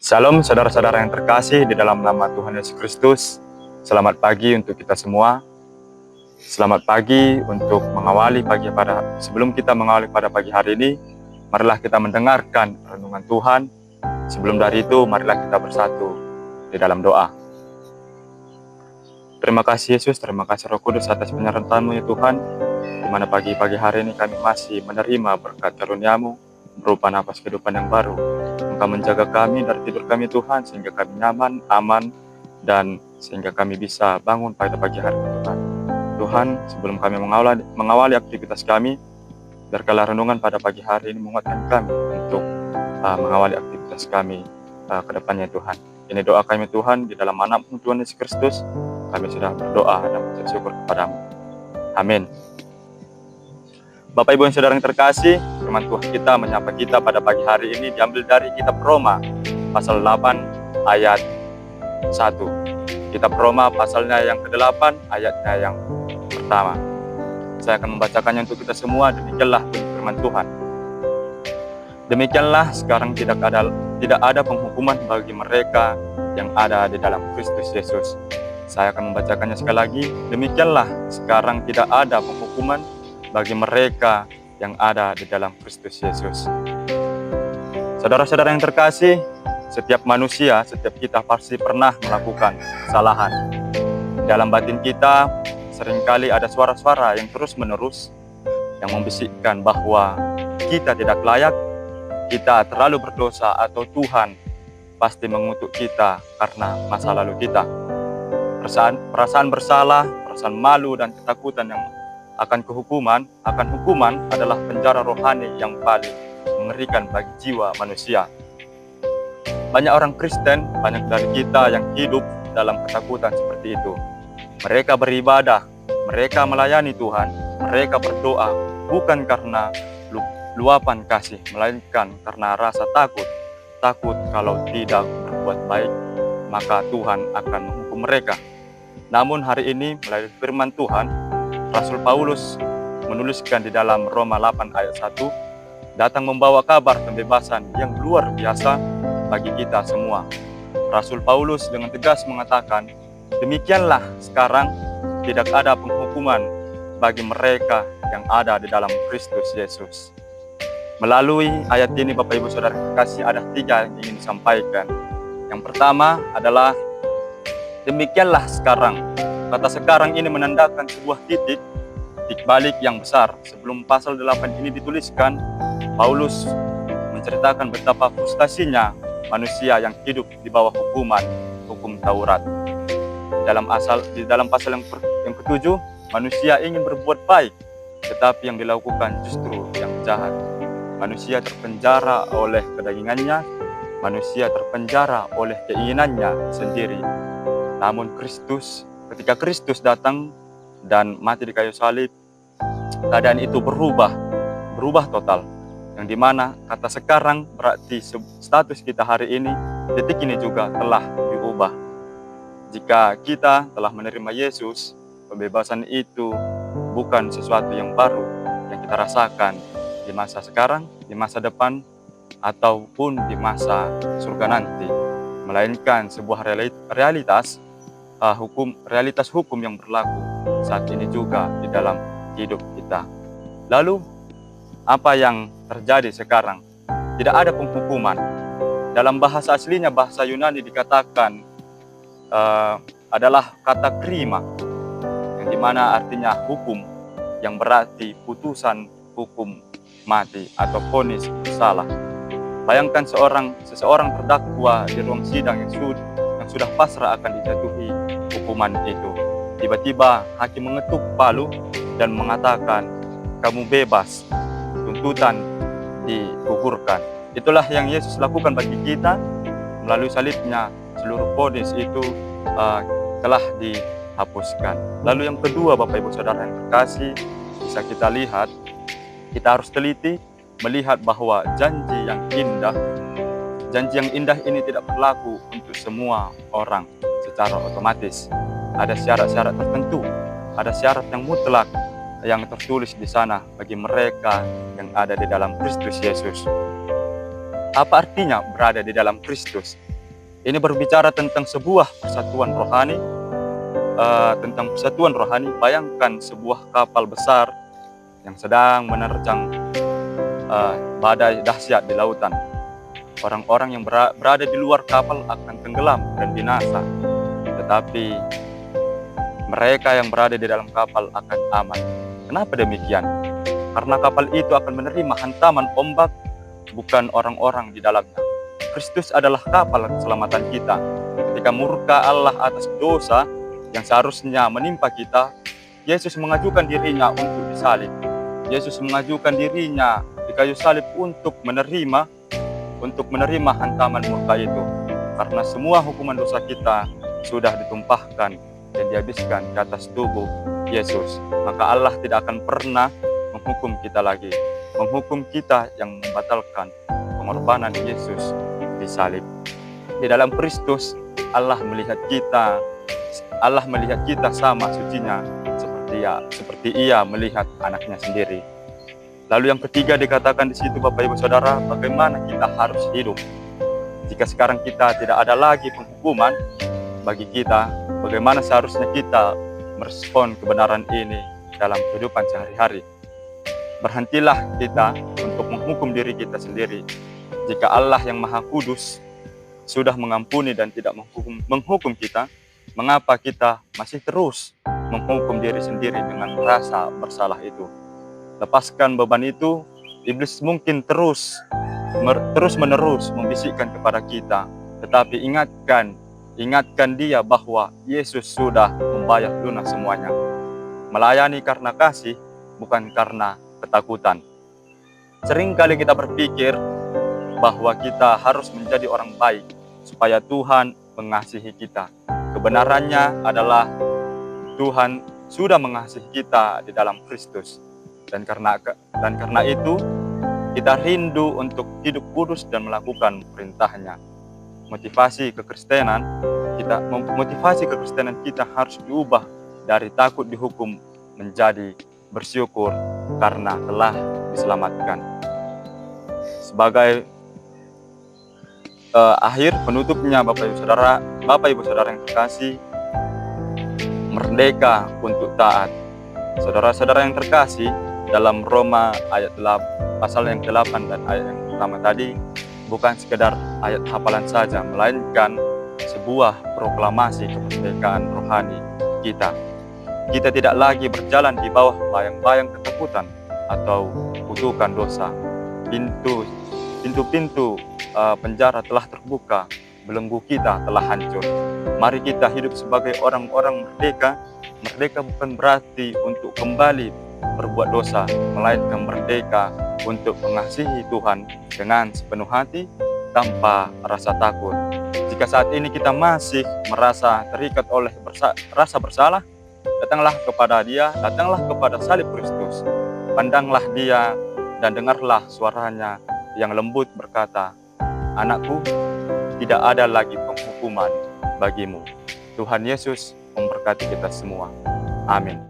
Salam saudara-saudara yang terkasih di dalam nama Tuhan Yesus Kristus. Selamat pagi untuk kita semua. Selamat pagi untuk sebelum kita mengawali pada pagi hari ini, marilah kita mendengarkan renungan Tuhan. Sebelum dari itu, marilah kita bersatu di dalam doa. Terima kasih Yesus, terima kasih Roh Kudus atas penyertaan-Mu ya Tuhan, di mana pagi-pagi hari ini kami masih menerima berkat karunia-Mu berupa nafas kehidupan yang baru. Engkau menjaga kami dari tidur kami Tuhan, sehingga kami nyaman, aman, dan sehingga kami bisa bangun pada pagi hari ini Tuhan. Tuhan, sebelum kami mengawali aktivitas kami, biarkanlah renungan pada pagi hari ini menguatkan kami untuk mengawali aktivitas kami ke depannya Tuhan. Ini doa kami Tuhan, di dalam nama-Mu Tuhan Yesus Kristus, kami sudah berdoa dan mengucap syukur kepada-Mu. Amin. Bapak Ibu yang saudara yang terkasih, firman Tuhan kita menyapa kita pada pagi hari ini diambil dari kitab Roma pasal 8 ayat 1. Kitab Roma pasalnya yang ke-8 ayatnya yang pertama. Saya akan membacakannya untuk kita semua. Demikianlah firman Tuhan. Demikianlah sekarang tidak ada penghukuman bagi mereka yang ada di dalam Kristus Yesus. Saya akan membacakannya sekali lagi. Demikianlah sekarang tidak ada penghukuman bagi mereka yang ada di dalam Kristus Yesus. Saudara-saudara yang terkasih, setiap manusia, setiap kita pasti pernah melakukan kesalahan. Dalam batin kita, seringkali ada suara-suara yang terus-menerus yang membisikkan bahwa kita tidak layak, kita terlalu berdosa, atau Tuhan pasti mengutuk kita karena masa lalu kita. Perasaan bersalah, perasaan malu, dan ketakutan yang akan hukuman adalah penjara rohani yang paling mengerikan bagi jiwa manusia. Banyak orang Kristen, banyak dari kita yang hidup dalam ketakutan seperti itu. Mereka beribadah, mereka melayani Tuhan, mereka berdoa bukan karena luapan kasih, melainkan karena rasa takut kalau tidak berbuat baik, maka Tuhan akan menghukum mereka. Namun hari ini melalui firman Tuhan, Rasul Paulus menuliskan di dalam Roma 8 ayat 1, datang membawa kabar pembebasan yang luar biasa bagi kita semua. Rasul Paulus dengan tegas mengatakan, demikianlah sekarang tidak ada penghukuman bagi mereka yang ada di dalam Kristus Yesus. Melalui ayat ini Bapak Ibu Saudara terkasih, ada 3 yang ingin disampaikan. Yang pertama adalah demikianlah sekarang. Kata sekarang ini menandakan sebuah titik balik yang besar. Sebelum pasal 8 ini dituliskan, Paulus menceritakan betapa frustasinya manusia yang hidup di bawah hukum Taurat. Di dalam pasal yang ke-7, manusia ingin berbuat baik, tetapi yang dilakukan justru yang jahat. Manusia terpenjara oleh kedagingannya, manusia terpenjara oleh keinginannya sendiri. Namun ketika Kristus datang dan mati di kayu salib, keadaan itu berubah total. Yang dimana kata sekarang berarti status kita hari ini, detik ini juga telah diubah. Jika kita telah menerima Yesus, pembebasan itu bukan sesuatu yang baru yang kita rasakan di masa sekarang, di masa depan, ataupun di masa surga nanti, melainkan sebuah realitas hukum yang berlaku saat ini juga di dalam hidup kita. Lalu, apa yang terjadi sekarang? Tidak ada penghukuman. Dalam bahasa aslinya, bahasa Yunani dikatakan adalah kata krima, yang dimana artinya hukum, yang berarti putusan hukum mati atau vonis bersalah. Bayangkan seseorang terdakwa di ruang sidang yang sudah pasrah akan dijatuhi hukuman itu. Tiba-tiba hakim mengetuk palu dan mengatakan, kamu bebas, tuntutan digugurkan. Itulah yang Yesus lakukan bagi kita. Melalui salibnya, seluruh vonis itu telah dihapuskan. Lalu yang kedua, Bapak Ibu Saudara yang terkasih, bisa kita lihat, kita harus teliti melihat bahwa janji yang indah ini tidak berlaku untuk semua orang secara otomatis. Ada syarat-syarat tertentu, ada syarat yang mutlak yang tertulis di sana bagi mereka yang ada di dalam Kristus Yesus. Apa artinya berada di dalam Kristus? Ini berbicara tentang sebuah persatuan rohani, tentang persatuan rohani. Bayangkan sebuah kapal besar yang sedang menerjang badai dahsyat di lautan. Orang-orang yang berada di luar kapal akan tenggelam dan binasa, tetapi mereka yang berada di dalam kapal akan aman. Kenapa demikian? Karena kapal itu akan menerima hantaman ombak, bukan orang-orang di dalamnya. Kristus adalah kapal keselamatan kita. Ketika murka Allah atas dosa yang seharusnya menimpa kita, Yesus mengajukan dirinya untuk disalib. Yesus mengajukan dirinya di kayu salib untuk menerima hantaman murka itu. Karena semua hukuman dosa kita sudah ditumpahkan dan dihabiskan ke atas tubuh Yesus, maka Allah tidak akan pernah menghukum kita lagi. Menghukum kita yang membatalkan pengorbanan Yesus di salib. Di dalam Kristus Allah melihat kita sama sucinya seperti Ia melihat anaknya sendiri. Lalu yang ketiga dikatakan di situ, Bapak Ibu Saudara, bagaimana kita harus hidup. Jika sekarang kita tidak ada lagi penghukuman bagi kita, bagaimana seharusnya kita merespon kebenaran ini dalam kehidupan sehari-hari. Berhentilah kita untuk menghukum diri kita sendiri. Jika Allah yang Maha Kudus sudah mengampuni dan tidak menghukum kita, mengapa kita masih terus menghukum diri sendiri dengan rasa bersalah itu? Lepaskan beban itu. Iblis mungkin terus-menerus membisikkan kepada kita, tetapi ingatkan dia bahwa Yesus sudah membayar lunas semuanya. Melayani karena kasih, bukan karena ketakutan. Seringkali kita berpikir bahwa kita harus menjadi orang baik supaya Tuhan mengasihi kita. Kebenarannya adalah Tuhan sudah mengasihi kita di dalam Kristus. Dan karena itu kita rindu untuk hidup kudus dan melakukan perintahnya. Motivasi kekristenan kita harus diubah dari takut dihukum menjadi bersyukur karena telah diselamatkan. Sebagai akhir penutupnya, Bapak Ibu Saudara yang terkasih, merdeka untuk taat. Saudara-saudara yang terkasih, dalam Roma pasal yang ke-8 dan ayat yang pertama tadi bukan sekedar ayat hafalan saja, melainkan sebuah proklamasi kemerdekaan rohani kita. Kita tidak lagi berjalan di bawah bayang-bayang ketakutan atau kutukan dosa. Pintu-pintu penjara telah terbuka, belenggu kita telah hancur. Mari kita hidup sebagai orang-orang merdeka. Merdeka bukan berarti untuk kembali berbuat dosa, melainkan merdeka untuk mengasihi Tuhan dengan sepenuh hati tanpa rasa takut. Jika saat ini kita masih merasa terikat oleh rasa bersalah, datanglah kepada Dia, datanglah kepada salib Kristus. Pandanglah Dia dan dengarlah suaranya yang lembut berkata, "Anakku, tidak ada lagi penghukuman bagimu." Tuhan Yesus memberkati kita semua. Amin.